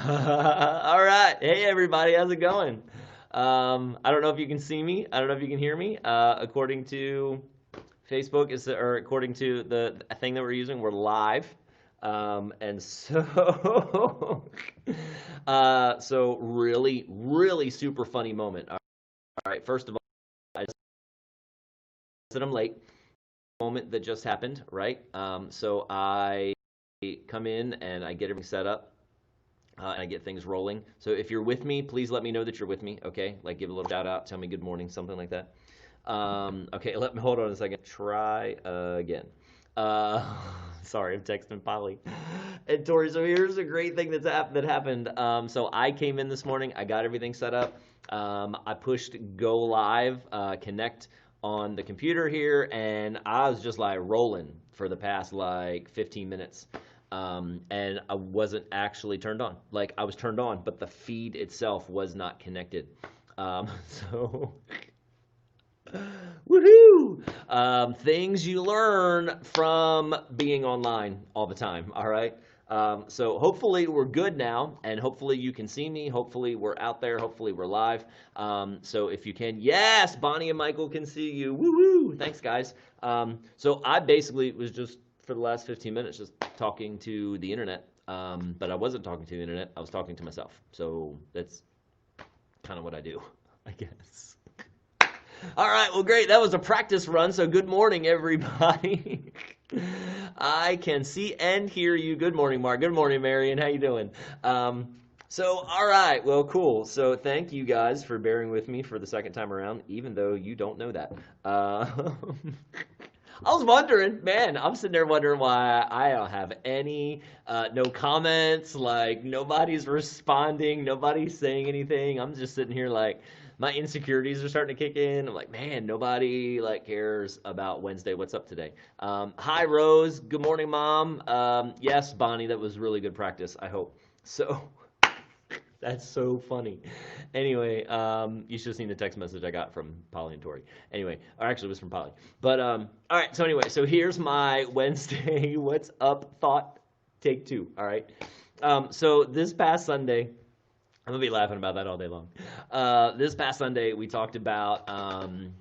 All right. Hey, everybody. How's it going? I don't know if you can see me. I don't know if you can hear me. According to Facebook, or according to the thing that we're using, we're live. And so, so really, really super funny moment. All right. First of all, I just said I'm late. Moment that just happened, right? So I come in and I get everything set up. And I get things rolling. So if you're with me, please let me know that you're with me. Okay, like give a little shout out, tell me good morning, something like that. Okay, let me hold on a second. Try again. Uh, sorry, I'm texting Polly and Tori. So here's a great thing that happened. So I came in this morning. I got everything set up. I pushed go live, connect on the computer here, and I was just like rolling for the past like 15 minutes. And I wasn't actually turned on. Like I was turned on, but the feed itself was not connected. So woohoo! Things you learn from being online all the time. All right. So hopefully we're good now, and hopefully you can see me. Hopefully we're out there. Hopefully we're live. So if you can, yes, Bonnie and Michael can see you. Woohoo! Thanks, guys. So I basically was just for the last 15 minutes just talking to the internet, but I wasn't talking to the internet. I was talking to myself. So that's kind of what I do, I guess. All right, well, great. That was a practice run. So good morning, everybody. I can see and hear you. Good morning, Mark. Good morning, Marion. How you doing? So, all right. Well, cool. So thank you guys for bearing with me for the second time around, even though you don't know that. I was wondering, man, I'm sitting there wondering why I don't have any, no comments, like nobody's responding, nobody's saying anything. I'm just sitting here like, my insecurities are starting to kick in. I'm like, man, nobody like cares about Wednesday. What's up today? Hi, Rose. Good morning, Mom. Yes, Bonnie, that was really good practice, I hope. So, that's so funny. Anyway, you should have seen the text message I got from Polly and Tori. Anyway, or actually it was from Polly. But all right. So anyway, so here's my Wednesday what's up thought take two. All right. So this past Sunday, I'm gonna be laughing about that all day long. This past Sunday, we talked about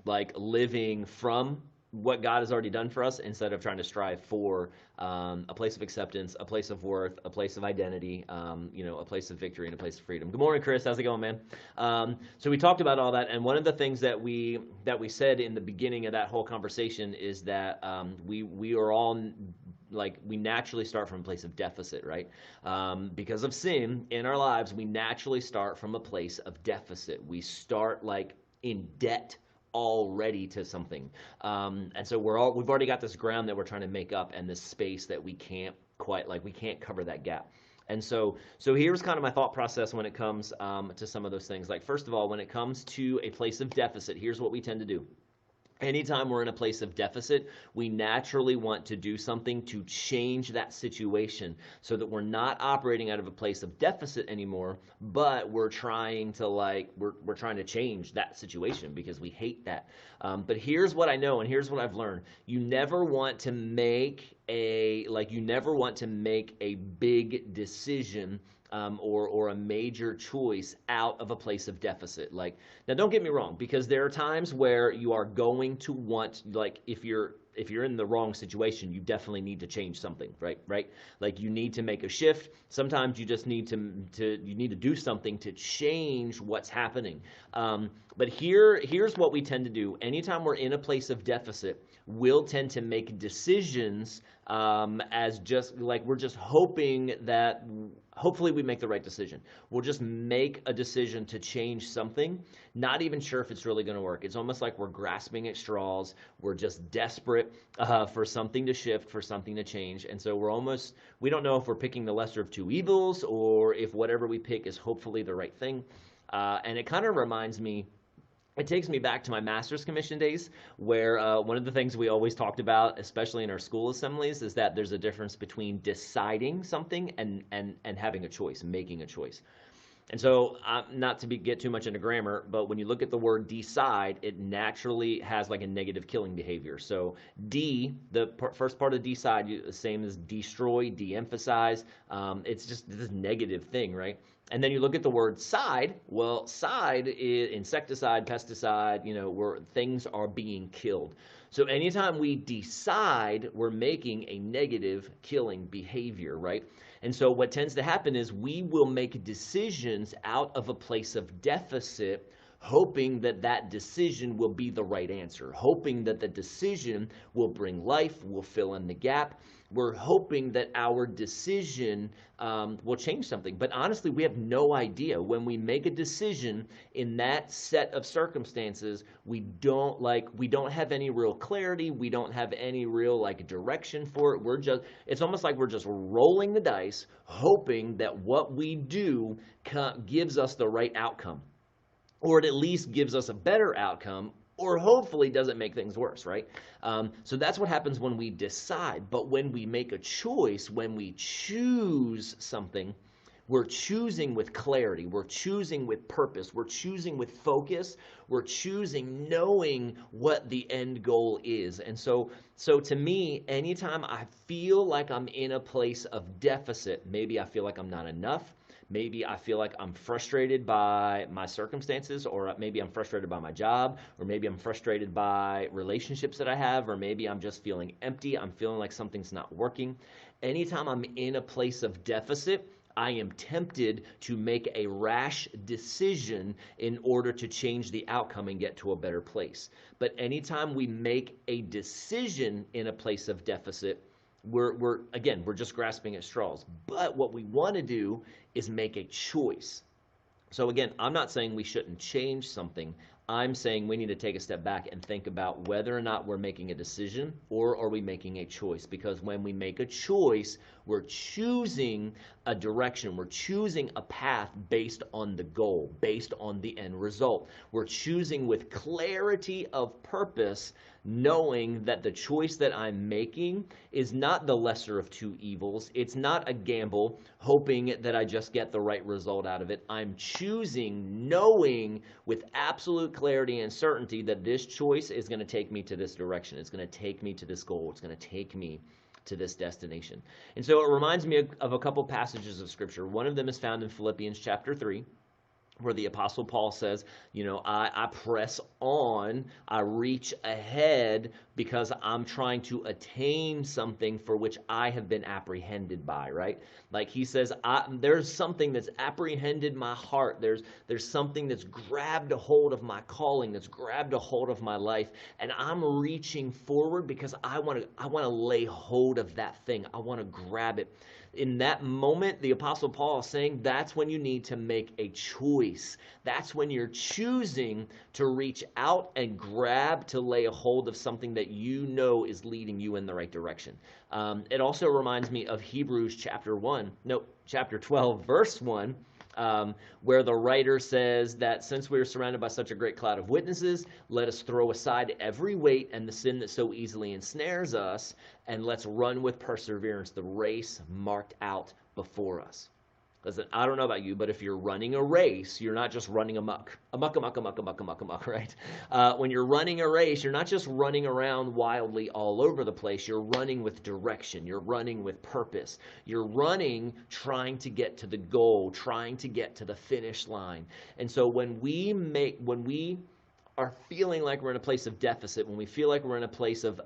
like living from what God has already done for us instead of trying to strive for a place of acceptance, a place of worth, a place of identity, a place of victory and a place of freedom. Good morning, Chris. How's it going, man? So we talked about all that, and one of the things that we said in the beginning of that whole conversation is that we are all like we naturally start from a place of deficit, right? Because of sin in our lives, we naturally start from a place of deficit. We start like in debt already to something, and so we've already got this ground that we're trying to make up, and this space that we can't quite we can't cover that gap. And so here's kind of my thought process when it comes to some of those things. Like first of all, when it comes to a place of deficit, here's what we tend to do. Anytime we're in a place of deficit, we naturally want to do something to change that situation so that we're not operating out of a place of deficit anymore, but we're trying to we're trying to change that situation because we hate that. But here's what I know and here's what I've learned. You never want to make a big decision or a major choice out of a place of deficit. Like now, don't get me wrong, because there are times where you are going to want if you're in the wrong situation, you definitely need to change something, right? Right? Like you need to make a shift. Sometimes you just need to do something to change what's happening. But here's what we tend to do. Anytime we're in a place of deficit, we'll tend to make decisions as just like we're just hoping that hopefully we make the right decision. We'll just make a decision to change something, not even sure if it's really going to work. It's almost like we're grasping at straws. We're just desperate for something to shift, for something to change. And so we don't know if we're picking the lesser of two evils or if whatever we pick is hopefully the right thing. And it kind of reminds me, it takes me back to my master's commission days where one of the things we always talked about, especially in our school assemblies, is that there's a difference between deciding something and having a choice, making a choice. And so, not to get too much into grammar, but when you look at the word decide, it naturally has like a negative killing behavior. So the first part of decide, the same as destroy, de-emphasize. It's just this negative thing, right? And then you look at the word side. Well, side is insecticide, pesticide, where things are being killed. So anytime we decide, we're making a negative killing behavior, right? And so what tends to happen is we will make decisions out of a place of deficit, hoping that that decision will be the right answer, hoping that the decision will bring life, will fill in the gap. We're hoping that our decision will change something. But honestly, we have no idea. When we make a decision in that set of circumstances, we don't have any real clarity. We don't have any real direction for it. It's almost like we're just rolling the dice, hoping that what we do gives us the right outcome, or it at least gives us a better outcome, or hopefully doesn't make things worse, right? So that's what happens when we decide. But when we make a choice, when we choose something, we're choosing with clarity. We're choosing with purpose. We're choosing with focus. We're choosing knowing what the end goal is. And so to me, anytime I feel like I'm in a place of deficit, maybe I feel like I'm not enough, maybe I feel like I'm frustrated by my circumstances, or maybe I'm frustrated by my job, or maybe I'm frustrated by relationships that I have, or maybe I'm just feeling empty. I'm feeling like something's not working. Anytime I'm in a place of deficit, I am tempted to make a rash decision in order to change the outcome and get to a better place. But anytime we make a decision in a place of deficit, we're just grasping at straws. But what we want to do is make a choice. So again, I'm not saying we shouldn't change something. I'm saying we need to take a step back and think about whether or not we're making a decision, or are we making a choice? Because when we make a choice, we're choosing a direction. We're choosing a path based on the goal, based on the end result. We're choosing with clarity of purpose, knowing that the choice that I'm making is not the lesser of two evils. It's not a gamble, hoping that I just get the right result out of it. I'm choosing, knowing with absolute clarity and certainty that this choice is going to take me to this direction. It's going to take me to this goal. It's going to take me to this destination. And so it reminds me of a couple passages of Scripture. One of them is found in Philippians chapter 3. Where the Apostle Paul says, I press on, I reach ahead because I'm trying to attain something for which I have been apprehended by, right? Like he says, there's something that's apprehended my heart. There's something that's grabbed a hold of my calling, that's grabbed a hold of my life, and I'm reaching forward because I want to lay hold of that thing. I want to grab it. In that moment, the Apostle Paul is saying that's when you need to make a choice. That's when you're choosing to reach out and grab, to lay a hold of something that you know is leading you in the right direction. It also reminds me of Hebrews chapter 12, verse 1, where the writer says that since we are surrounded by such a great cloud of witnesses, let us throw aside every weight and the sin that so easily ensnares us, and let's run with perseverance the race marked out before us. Listen, I don't know about you, but if you're running a race, you're not just running amok, right? When you're running a race, you're not just running around wildly all over the place. You're running with direction. You're running with purpose. You're running trying to get to the goal, trying to get to the finish line. And so when we are feeling like we're in a place of deficit, when we feel like we're in a place of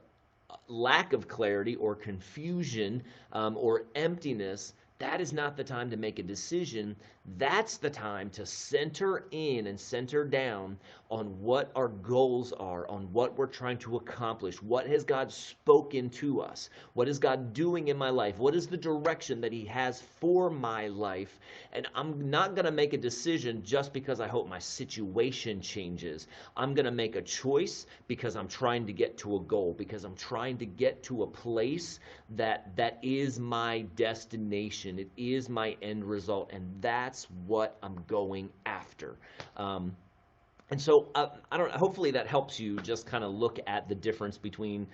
lack of clarity or confusion or emptiness, that is not the time to make a decision. That's the time to center in and center down on what our goals are, on what we're trying to accomplish. What has God spoken to us? What is God doing in my life? What is the direction that He has for my life? And I'm not going to make a decision just because I hope my situation changes. I'm going to make a choice because I'm trying to get to a goal, because I'm trying to get to a place that is my destination. It is my end result, and that's what I'm going after. And so I don't. Hopefully that helps you just kind of look at the difference between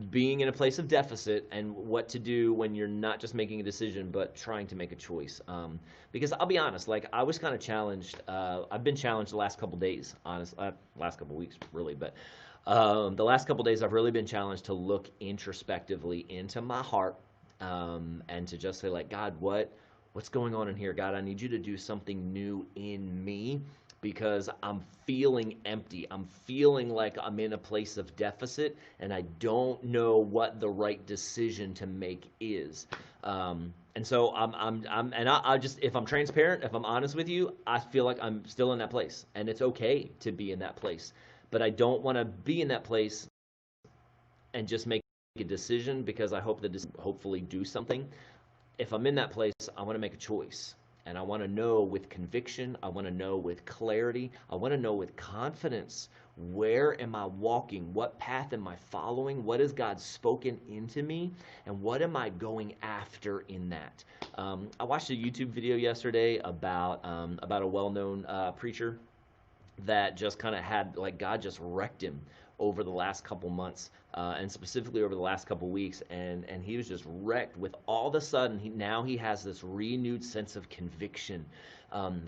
being in a place of deficit and what to do when you're not just making a decision but trying to make a choice. Because I'll be honest, I was kind of challenged. I've been challenged the last couple days, last couple weeks really, but the last couple days I've really been challenged to look introspectively into my heart, and to just say, God, What's going on in here? God, I need you to do something new in me because I'm feeling empty. I'm feeling like I'm in a place of deficit and I don't know what the right decision to make is. And so I just, if I'm transparent, if I'm honest with you, I feel like I'm still in that place and it's okay to be in that place. But I don't want to be in that place and just make a decision because I hope that hopefully do something. If I'm in that place, I want to make a choice. And I want to know with conviction. I want to know with clarity. I want to know with confidence. Where am I walking? What path am I following? What has God spoken into me? And what am I going after in that? I watched a YouTube video yesterday about a well-known preacher that just kind of had, like, God just wrecked him over the last couple months, and specifically over the last couple weeks, and he was just wrecked with all of a sudden now he has this renewed sense of conviction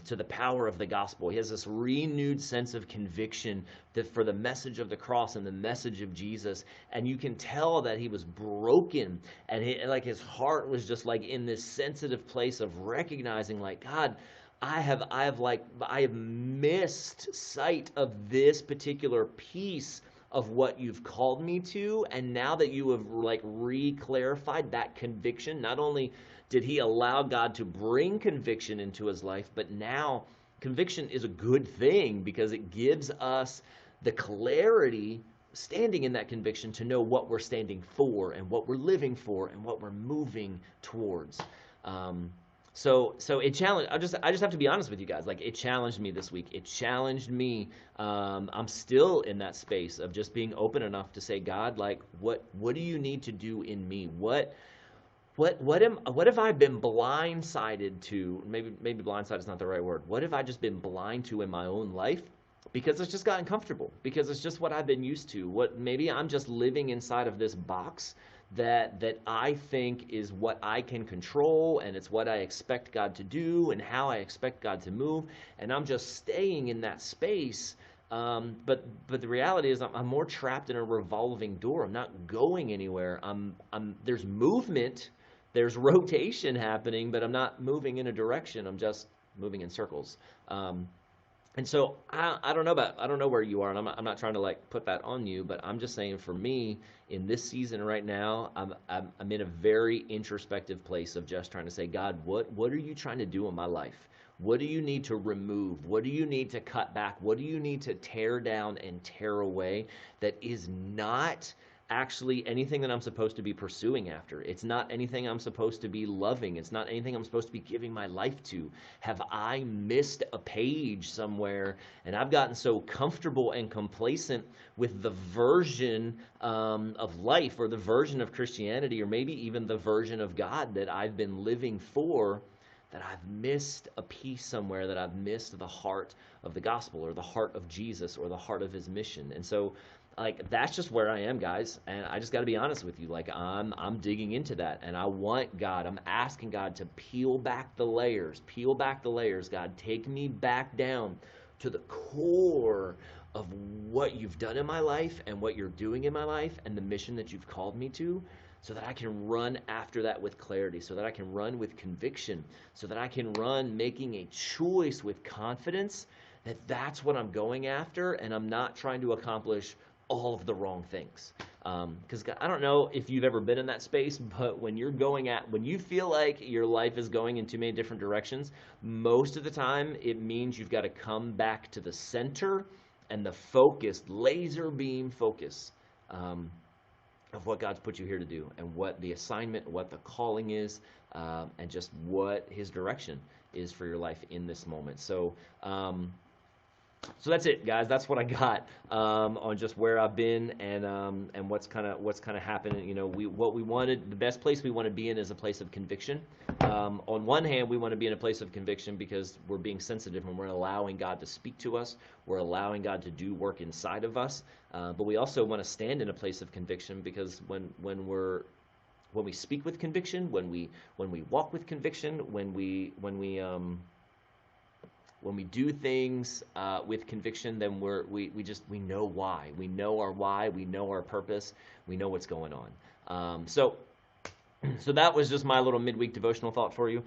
to the power of the gospel. He has this renewed sense of conviction that for the message of the cross and the message of Jesus, and you can tell that he was broken, and like his heart was just like in this sensitive place of recognizing, like, God, I have missed sight of this particular piece of what you've called me to, and now that you have like re-clarified that conviction, not only did he allow God to bring conviction into his life, but now conviction is a good thing because it gives us the clarity standing in that conviction to know what we're standing for and what we're living for and what we're moving towards. So it challenged. I just have to be honest with you guys. Like, it challenged me this week. It challenged me. I'm still in that space of just being open enough to say, God, like, what do you need to do in me? What have I been blindsided to? Maybe blindsided is not the right word. What have I just been blind to in my own life? Because it's just gotten comfortable. Because it's just what I've been used to. What maybe I'm just living inside of this box that I think is what I can control, and it's what I expect God to do and how I expect God to move, and I'm just staying in that space. But the reality is I'm more trapped in a revolving door. I'm not going anywhere. There's movement, there's rotation happening, but I'm not moving in a direction. I'm just moving in circles. And so I don't know where you are, and I'm not trying to like put that on you, but I'm just saying for me in this season right now, I'm in a very introspective place of just trying to say, God, what are you trying to do in my life? What do you need to remove? What do you need to cut back? What do you need to tear down and tear away that is not actually anything that I'm supposed to be pursuing after? It's not anything I'm supposed to be loving. It's not anything I'm supposed to be giving my life to. Have I missed a page somewhere and I've gotten so comfortable and complacent with the version of life or the version of Christianity or maybe even the version of God that I've been living for, that I've missed a piece somewhere, that I've missed the heart of the gospel or the heart of Jesus or the heart of his mission? And so, like, that's just where I am, guys, and I just got to be honest with you. Like, I'm digging into that, and I want God. I'm asking God to peel back the layers, God. Take me back down to the core of what you've done in my life and what you're doing in my life and the mission that you've called me to, so that I can run after that with clarity, so that I can run with conviction, so that I can run making a choice with confidence that that's what I'm going after, and I'm not trying to accomplish all of the wrong things. Because I don't know if you've ever been in that space, but when you feel like your life is going in too many different directions, most of the time it means you've got to come back to the center and the focused, laser beam focus of what God's put you here to do and what the assignment, what the calling is, and just what his direction is for your life in this moment. So that's it, guys. That's what I got on just where I've been and what's kind of happening. You know, what we wanted, the best place we want to be in is a place of conviction. On one hand, we want to be in a place of conviction because we're being sensitive and we're allowing God to speak to us. We're allowing God to do work inside of us. But we also want to stand in a place of conviction because when we speak with conviction, when we walk with conviction, when we do things with conviction, then we know why. We know our why. We know our purpose. We know what's going on. So So that was just my little midweek devotional thought for you.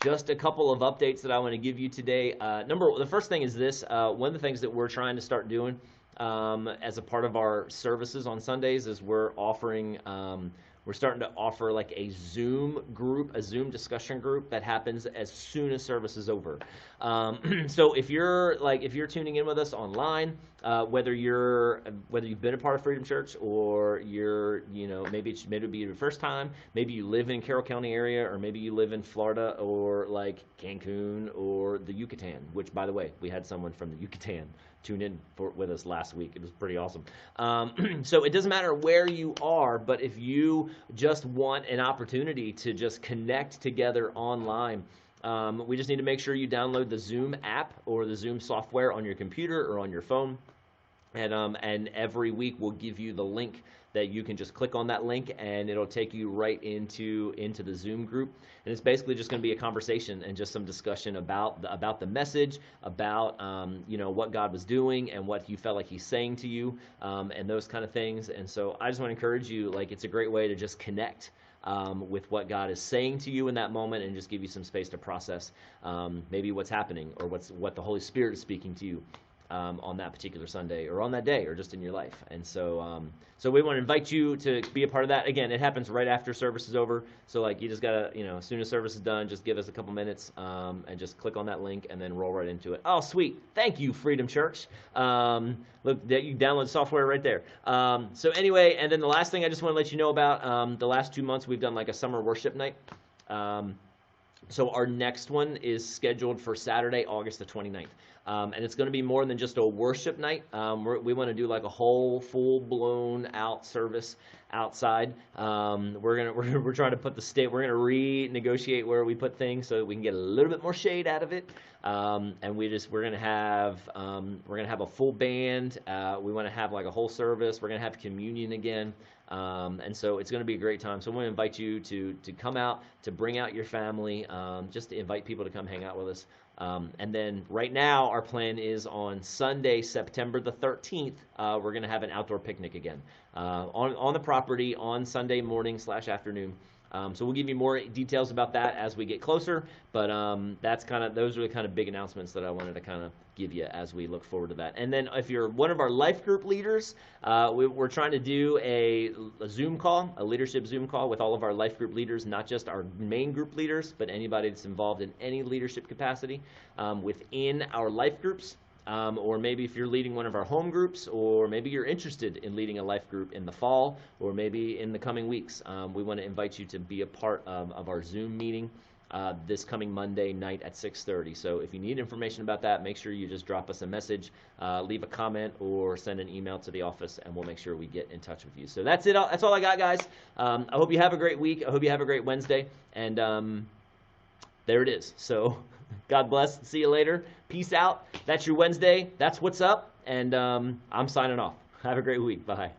Just a couple of updates that I want to give you today. The first thing is this. One of the things that we're trying to start doing as a part of our services on Sundays is we're starting to offer like a Zoom group, a Zoom discussion group that happens as soon as service is over. So if you're tuning in with us online, whether you've been a part of Freedom Church or maybe it'll be your first time, maybe you live in Carroll County area, or maybe you live in Florida or like Cancun or the Yucatan, which by the way, we had someone from the Yucatan tune in with us last week. It was pretty awesome. So it doesn't matter where you are, but if you just want an opportunity to just connect together online, we just need to make sure you download the Zoom app or the Zoom software on your computer or on your phone. And every week we'll give you the link that you can just click on that link and it'll take you right into the Zoom group. And it's basically just going to be a conversation and just some discussion about the message, about what God was doing and what you felt like He's saying to you, and those kind of things. And so I just want to encourage you, like, it's a great way to just connect with what God is saying to you in that moment, and just give you some space to process maybe what's happening or what the Holy Spirit is speaking to you on that particular Sunday or on that day or just in your life. And so we want to invite you to be a part of that. Again, it happens right after service is over. So like you just got to, as soon as service is done, just give us a couple minutes and just click on that link and then roll right into it. Oh, sweet. Thank you, Freedom Church. Look, you download software right there. So anyway, and then the last thing I just want to let you know about, the last 2 months we've done like a summer worship night. So our next one is scheduled for Saturday, August the 29th. And it's going to be more than just a worship night. We want to do like a whole full-blown out service outside. We're trying to put the state. We're going to renegotiate where we put things so that we can get a little bit more shade out of it. And we're going to have a full band. We want to have like a whole service. We're going to have communion again. And so it's going to be a great time. So I want to invite you to come out, to bring out your family, just to invite people to come hang out with us. And then right now our plan is on Sunday, September the 13th, we're going to have an outdoor picnic again on the property on Sunday morning / afternoon. So we'll give you more details about that as we get closer, but those are the kind of big announcements that I wanted to kind of give you as we look forward to that. And then if you're one of our life group leaders, we're trying to do a Zoom call, a leadership Zoom call with all of our life group leaders, not just our main group leaders, but anybody that's involved in any leadership capacity within our life groups. Or maybe if you're leading one of our home groups, or maybe you're interested in leading a life group in the fall, or maybe in the coming weeks, we want to invite you to be a part of our Zoom meeting this coming Monday night at 6:30. So if you need information about that, make sure you just drop us a message, leave a comment, or send an email to the office, and we'll make sure we get in touch with you. So that's it. That's all I got, guys. I hope you have a great week. I hope you have a great Wednesday. And there it is. So God bless. See you later. Peace out. That's your Wednesday. That's what's up. And I'm signing off. Have a great week. Bye.